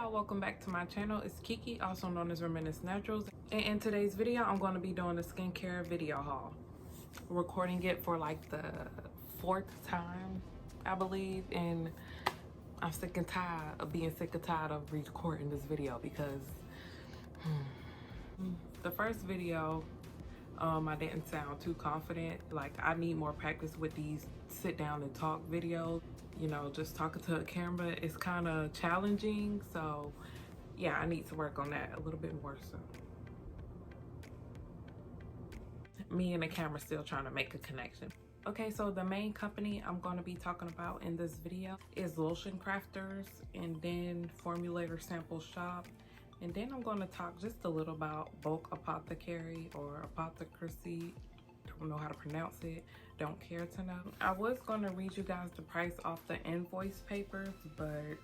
y'all, welcome back to my channel. It's Kiki, also known as Reminisce Naturals, and in today's video I'm going to be doing a skincare video haul. Recording it for like the 4th time, I believe, and I'm sick and tired of recording this video because the first video I didn't sound too confident. Like, I need more practice with these sit down and talk videos. You know, just talking to a camera is kind of challenging, so yeah, I need to work on that a little bit more. So me and the camera still trying to make a connection. Okay, so the main company I'm going to be talking about in this video is Lotion Crafters, and then Formulator Sample Shop, and then I'm going to talk just a little about Bulk Apothecary or Apothecary. Don't know how to pronounce it, don't care to know. I was going to read you guys the price off the invoice papers, but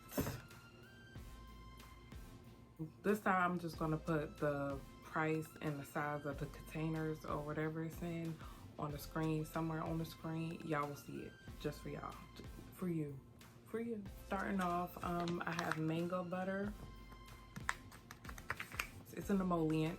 this time I'm just going to put the price and the size of the containers or whatever it's in on the screen, somewhere on the screen. Y'all will see it just for y'all, for you. Starting off, I have mango butter. It's an emollient.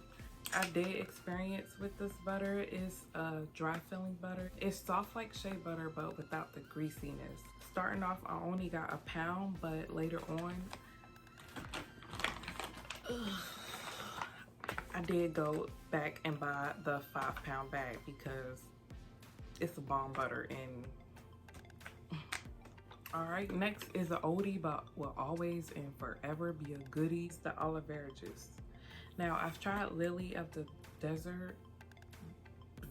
I did experience with this butter. It's a dry filling butter. It's soft like shea butter, but without the greasiness. Starting off, I only got a pound, but later on, I did go back and buy the 5-pound bag because it's a bomb butter. And all right, next is an oldie, but will always and forever be a goodie. It's the aloe vera juice. Now, I've tried Lily of the Desert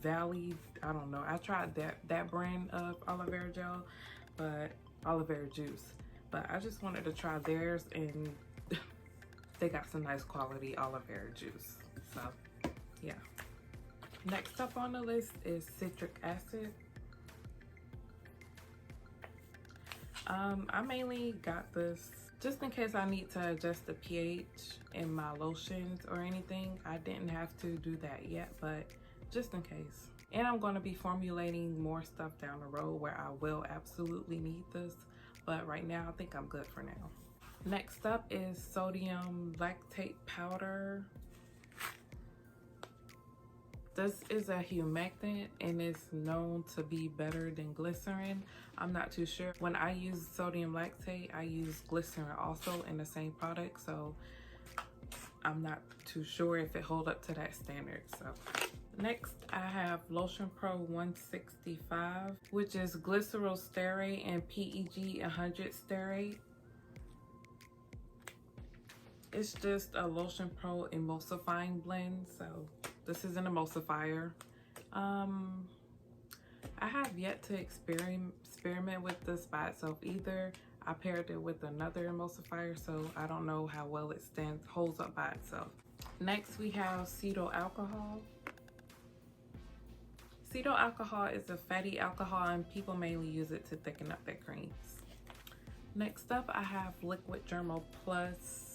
Valley. I don't know. I tried that brand of aloe vera gel, but aloe vera juice. But I just wanted to try theirs, and they got some nice quality aloe vera juice. So, yeah. Next up on the list is citric acid. I mainly got this just in case I need to adjust the pH in my lotions or anything. I didn't have to do that yet, but just in case. And I'm going to be formulating more stuff down the road where I will absolutely need this, but right now I think I'm good for now. Next up is sodium lactate powder. This is a humectant and it's known to be better than glycerin. I'm not too sure. When I use sodium lactate, I use glycerin also in the same product, so I'm not too sure if it holds up to that standard. So next I have Lotion Pro 165, which is glycerol stearate and PEG 100 stearate. It's just a Lotion Pro emulsifying blend, so this is an emulsifier. I have yet to experiment with this by itself either. I paired it with another emulsifier, so I don't know how well it holds up by itself. Next we have cetyl alcohol. Cetyl alcohol is a fatty alcohol and people mainly use it to thicken up their creams. Next up I have Liquid Dermal Plus.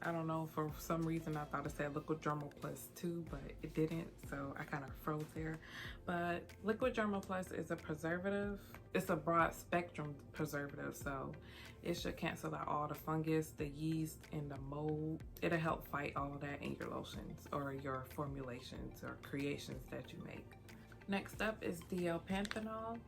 I don't know, for some reason I thought it said Liquid Dermal Plus 2, but it didn't, so I kind of froze there. But Liquid Dermal Plus is a preservative. It's a broad spectrum preservative, so it should cancel out all the fungus, the yeast, and the mold. It'll help fight all of that in your lotions or your formulations or creations that you make. Next up is D-L-Panthenol.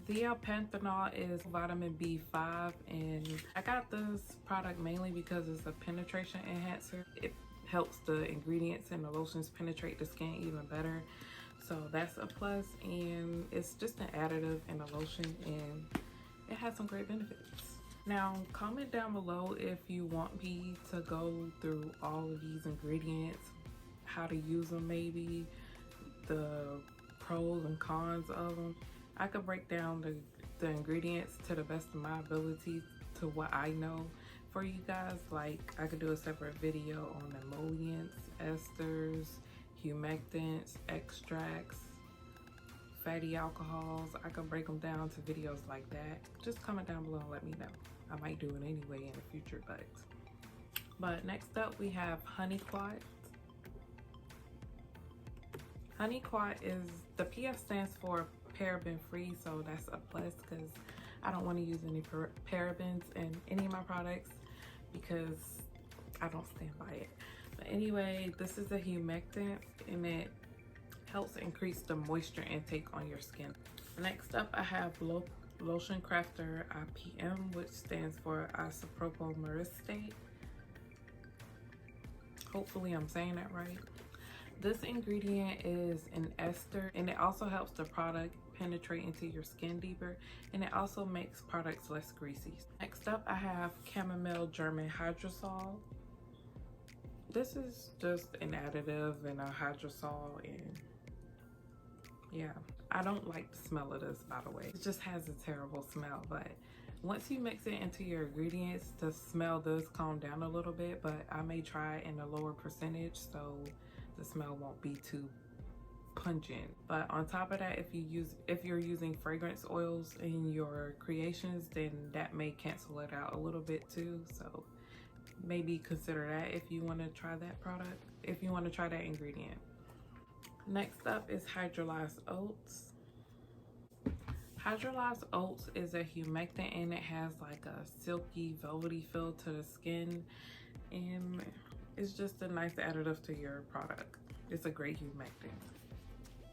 D-L-Panthenol is vitamin B5, and I got this product mainly because it's a penetration enhancer. It helps the ingredients in the lotions penetrate the skin even better, so that's a plus. And it's just an additive in the lotion and it has some great benefits. Now comment down below if you want me to go through all of these ingredients, how to use them, maybe the pros and cons of them. I could break down the ingredients to the best of my ability to what I know for you guys. Like, I could do a separate video on emollients, esters, humectants, extracts, fatty alcohols. I could break them down to videos like that. Just comment down below and let me know. I might do it anyway in the future, but next up we have Honeyquat. Honeyquat is, the PF stands for paraben free, so that's a plus because I don't want to use any parabens in any of my products because I don't stand by it. But anyway, this is a humectant and it helps increase the moisture intake on your skin. Next up, I have Lotion Crafter IPM, which stands for isopropyl myristate. Hopefully I'm saying that right. This ingredient is an ester and it also helps the product penetrate into your skin deeper, and it also makes products less greasy. Next up, I have chamomile German hydrosol. This is just an additive and a hydrosol, and yeah, I don't like the smell of this, by the way. It just has a terrible smell, but once you mix it into your ingredients, the smell does calm down a little bit, but I may try it in a lower percentage so the smell won't be too pungent. But on top of that, if you're using fragrance oils in your creations, then that may cancel it out a little bit too. So maybe consider that if you want to try that product, if you want to try that ingredient. Next up is hydrolyzed oats. Hydrolyzed oats is a humectant and it has like a silky, velvety feel to the skin, and it's just a nice additive to your product. It's a great humectant.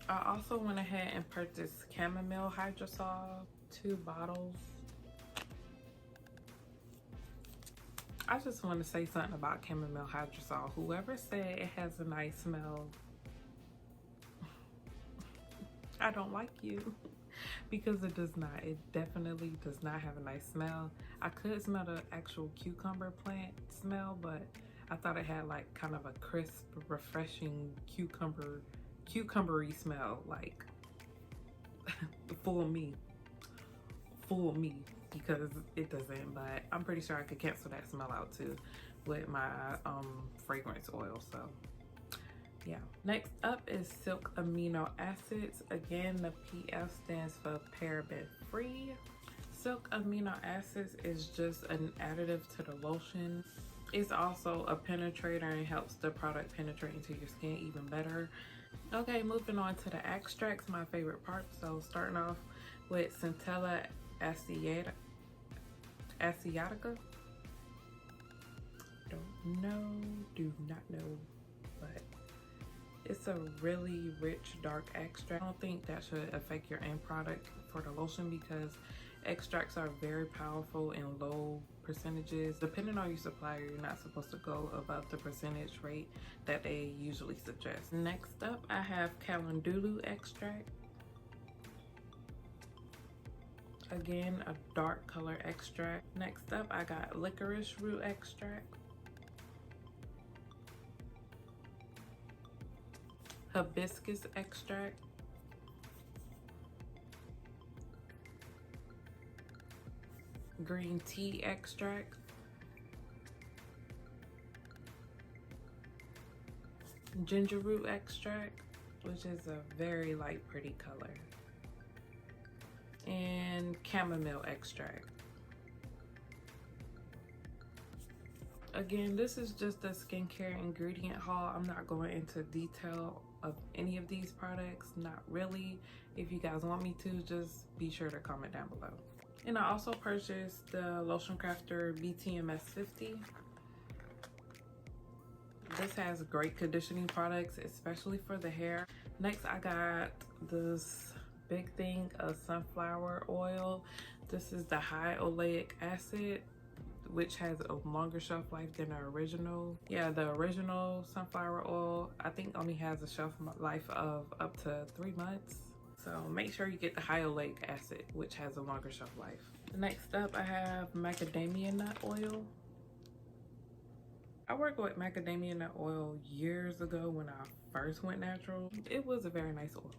I also went ahead and purchased chamomile hydrosol, 2 bottles. I just want to say something about chamomile hydrosol. Whoever said it has a nice smell, I don't like you. Because it does not. It definitely does not have a nice smell. I could smell the actual cucumber plant smell, but I thought it had like kind of a crisp, refreshing cucumbery smell. Like, fool me, because it doesn't. But I'm pretty sure I could cancel that smell out too with my fragrance oil. So yeah. Next up is silk amino acids. Again, the PF stands for paraben free. Silk amino acids is just an additive to the lotion. It's also a penetrator and helps the product penetrate into your skin even better. Okay, moving on to the extracts, my favorite part. So starting off with Centella asiatica. Do not know, but it's a really rich dark extract. I don't think that should affect your end product for the lotion because extracts are very powerful in low percentages. Depending on your supplier, you're not supposed to go above the percentage rate that they usually suggest. Next up, I have calendula extract. Again, a dark color extract. Next up, I got licorice root extract, hibiscus extract, green tea extract, ginger root extract, which is a very light pretty color, and chamomile extract. Again, this is just a skincare ingredient haul. I'm not going into detail of any of these products, not really. If you guys want me to, just be sure to comment down below. And I also purchased the Lotion Crafter BTMS 50. This has great conditioning products, especially for the hair. Next, I got this big thing of sunflower oil. This is the high oleic acid, which has a longer shelf life than the original. Yeah, the original sunflower oil, I think only has a shelf life of up to 3 months. So make sure you get the high oleic acid, which has a longer shelf life. Next up, I have macadamia nut oil. I worked with macadamia nut oil years ago when I first went natural. It was a very nice oil.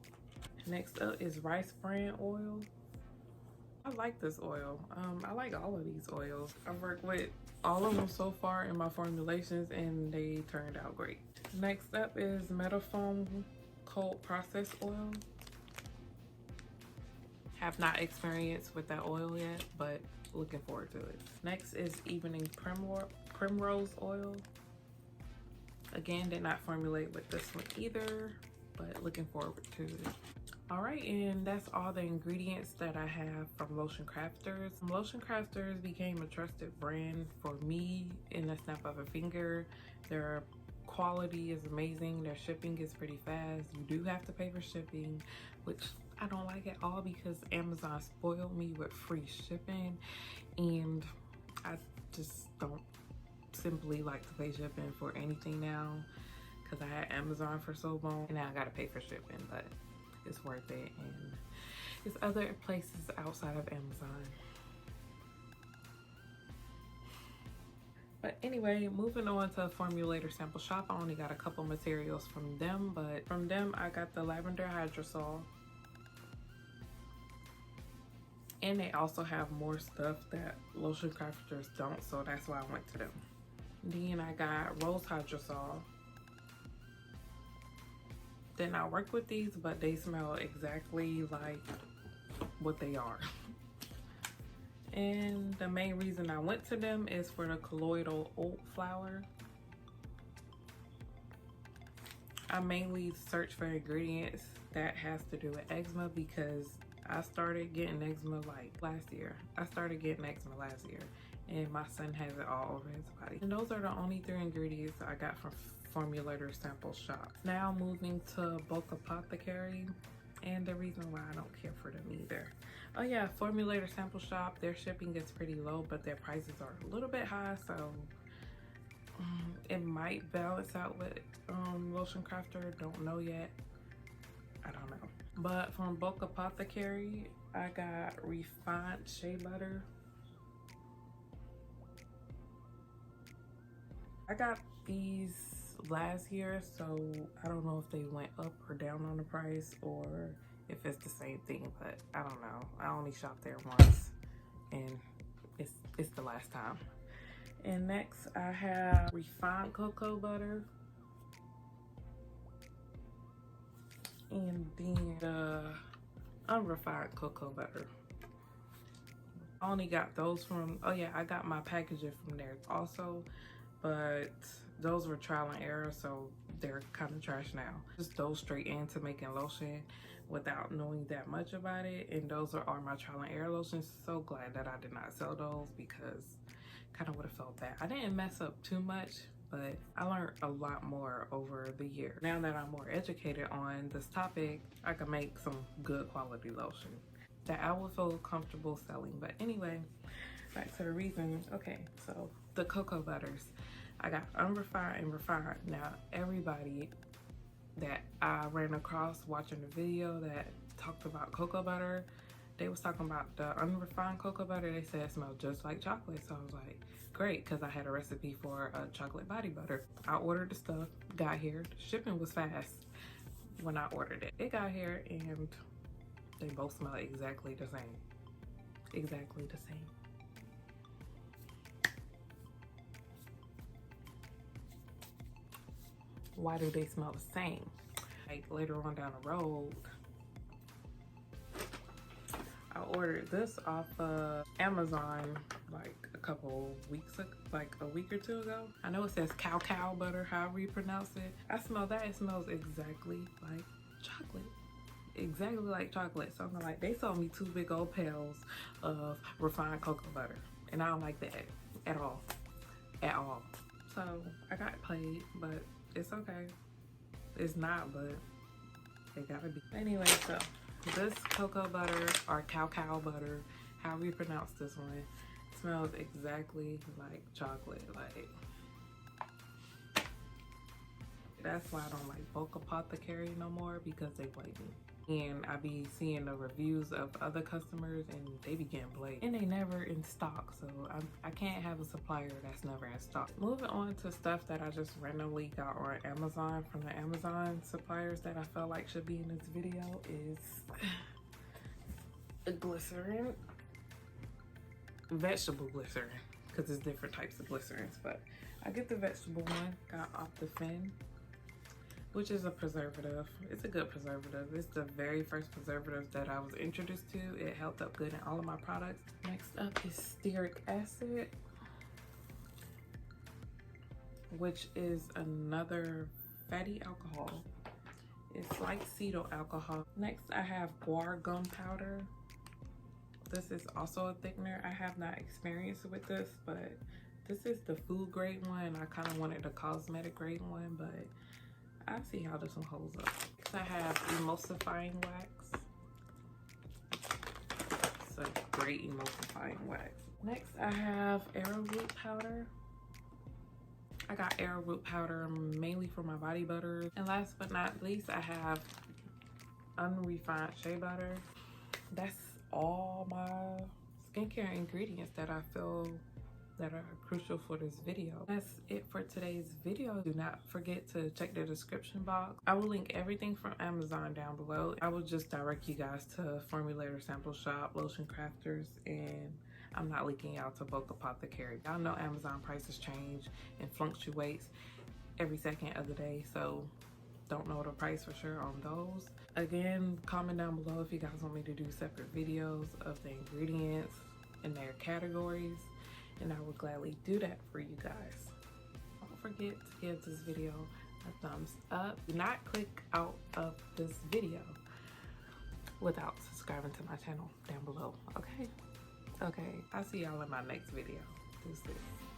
Next up is rice bran oil. I like this oil. I like all of these oils. I've worked with all of them so far in my formulations and they turned out great. Next up is Metafoam cold process oil. Have not experienced with that oil yet, but looking forward to it. Next is Evening Primrose oil. Again, did not formulate with this one either, but looking forward to it. All right, and that's all the ingredients that I have from Lotion Crafters. Lotion Crafters became a trusted brand for me in the snap of a finger. Their quality is amazing. Their shipping is pretty fast. You do have to pay for shipping, which I don't like at all because Amazon spoiled me with free shipping, and I just don't simply like to pay shipping for anything now because I had Amazon for so long and now I gotta pay for shipping, but it's worth it, and it's other places outside of Amazon. But anyway, moving on to Formulator Sample Shop. I only got a couple materials from them, but from them I got the lavender hydrosol, and they also have more stuff that Lotion Crafters don't, so that's why I went to them. Then I got rose hydrosol. Then I work with these, but they smell exactly like what they are. And the main reason I went to them is for the colloidal oat flower. I mainly search for ingredients that has to do with eczema because I started getting eczema like last year. I started getting eczema last year, and my son has it all over his body. And those are the only 3 ingredients I got from Formulator Sample Shop. Now moving to Bulk Apothecary, and the reason why I don't care for them either. Oh yeah, Formulator Sample Shop, their shipping is pretty low, but their prices are a little bit high, so it might balance out with Lotion Crafter, don't know yet. I don't know. But from Bulk Apothecary, I got refined shea butter. I got these last year, so I don't know if they went up or down on the price or if it's the same thing, but I don't know. I only shopped there once, and it's the last time. And next I have refined cocoa butter, and then the unrefined cocoa butter. I only got those from, oh yeah, I got my packaging from there also, but those were trial and error, so they're kind of trash now. Just dove straight into making lotion without knowing that much about it, and those are my trial and error lotions. So glad that I did not sell those because kind of would have felt bad. I didn't mess up too much, but I learned a lot more over the year. Now that I'm more educated on this topic, I can make some good quality lotion that I will feel comfortable selling. But anyway, back to the reason. Okay, so the cocoa butters. I got unrefined and refined. Now, everybody that I ran across watching the video that talked about cocoa butter, they was talking about the unrefined cocoa butter. They said it smelled just like chocolate. So I was like, great, because I had a recipe for a chocolate body butter. I ordered the stuff, got here. Shipping was fast when I ordered it. It got here and they both smell exactly the same. Exactly the same. Why do they smell the same? Like later on down the road, I ordered this off of Amazon like a couple weeks ago, like a week or 2 ago. I know it says cow butter, however you pronounce it. I smell that, it smells exactly like chocolate. Exactly like chocolate. So I'm like, they sold me 2 big old pails of refined cocoa butter, and I don't like that at all. At all. So I got played, but it's okay. It's not, but it gotta be. Anyway, so this cocoa butter or cow butter, however you pronounce this one, smells exactly like chocolate. Like, that's why I don't like Bulk Apothecary no more, because they play me. And I be seeing the reviews of other customers and they be getting played. And they never in stock, so I can't have a supplier that's never in stock. Moving on to stuff that I just randomly got on Amazon from the Amazon suppliers that I felt like should be in this video is a glycerin. Vegetable glycerin, because there's different types of glycerins, but I get the vegetable one, got Optifin, which is a preservative. It's a good preservative. It's the very first preservative that I was introduced to. It held up good in all of my products. Next up is stearic acid, which is another fatty alcohol. It's like cetyl alcohol. Next, I have guar gum powder. This is also a thickener. I have not experienced with this, but this is the food grade one. I kind of wanted the cosmetic grade one, but I see how this one holds up. Next, I have emulsifying wax. It's a great emulsifying wax. Next, I have arrowroot powder. I got arrowroot powder mainly for my body butter. And last but not least, I have unrefined shea butter. That's all my skincare ingredients that I feel that are crucial for this video. That's it for today's video. Do not forget to check the description box. I will link everything from Amazon down below. I will just direct you guys to Formulator Sample Shop, Lotion Crafters, and I'm not linking out to Bulk Apothecary. Y'all know Amazon prices change and fluctuates every second of the day, so don't know the price for sure on those. Again, comment down below if you guys want me to do separate videos of the ingredients and their categories, and I will gladly do that for you guys. Don't forget to give this video a thumbs up. Do not click out of this video without subscribing to my channel down below, okay? Okay, I'll see y'all in my next video. Deuces.